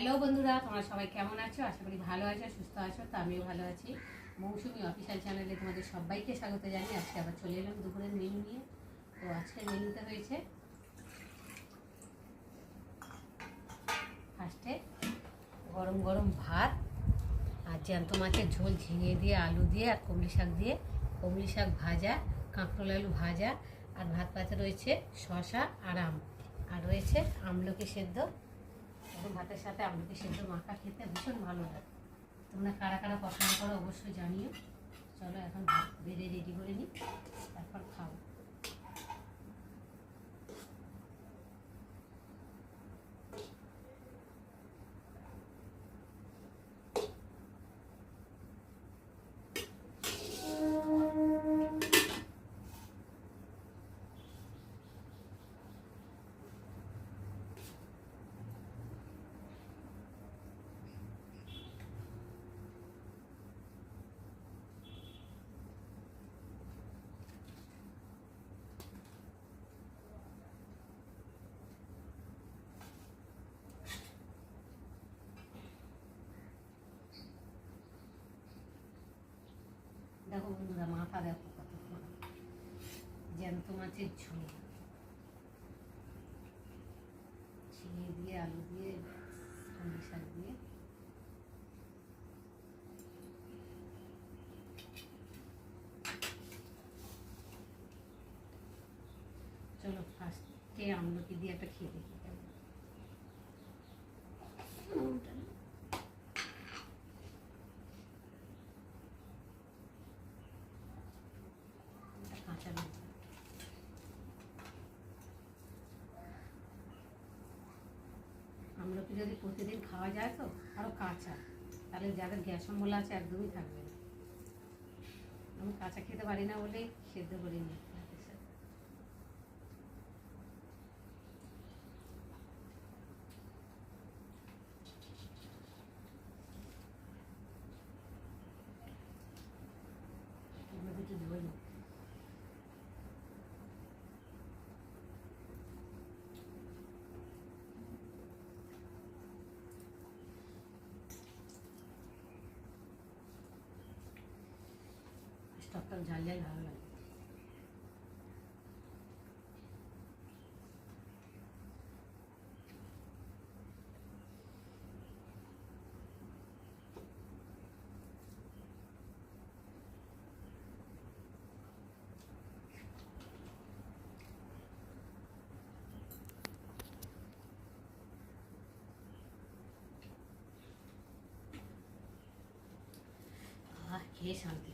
Hello বন্ধুরা, তোমরা সবাই কেমন আছো? আশা করি ভালো আছো, সুস্থ আছো। তো আমিও ভালো আছি। মৌসুমি অফিসিয়াল চ্যানেলে তোমাদের সবাইকে স্বাগত জানিয়ে আজকে আবার চলে এলাম দুপুরের মেনু নিয়ে। তো আজকের মেনুতে হয়েছে ফার্স্টে গরম গরম ভাত আর জ্যান্ত মাছের ঝোল, ঝিঙে দিয়ে, আলু দিয়ে আর কুমড়ি শাক দিয়ে, কুমড়ি শাক ভাজা, কাঁকরোল আলু ভাজা, আর ভাত পাতে রয়েছে শসা আর আম, আর রয়েছে আমলকি সেদ্ধ। এবং ভাতের সাথে আমলকি সেদ্ধ মাখা খেতে ভীষণ ভালো লাগে। তোমরা কারা কারা পছন্দ করো অবশ্যই জানিও। চলো এখন ভাত বেড়ে রেডি করে নিই, তারপর খাবো। দেখো বন্ধুরা, মাথা দেখো কত জ্যান্ত মাছের ঝোল, ঝিঙে দিয়ে, আলু দিয়ে, কুমড়ি শাক দিয়ে। চলো ফার্স্টে আমলকি দিয়ে একটা খেয়ে দেখি কেমন। কাঁচা লঙ্কা, আমলকি যদি প্রতিদিন খাওয়া যায় তো আরও কাঁচা, তাহলে যাদের গ্যাস অম্বল আছে একদমই থাকবে না। আমি কাঁচা খেতে পারি না বলেই সেদ্ধ করে নিই ভাতের সাথে। একটু ঝোল স্টকটা ঝাল ঝাল ভালো লাগে। খেয়ে শান্তি।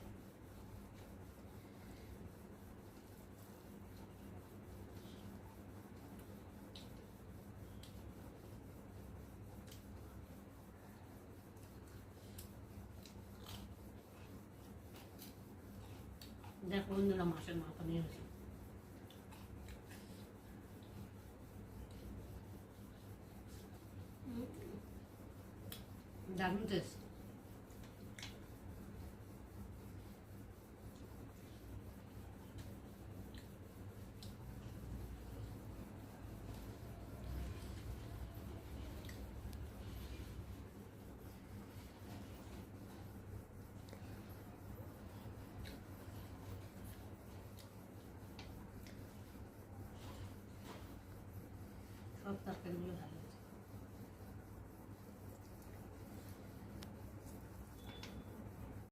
দেখো বন্ধুরা, মাছের মাথা নিয়ে হয়েছে, দারুণ টেস্ট। সব তরকারিগুলো ভালো।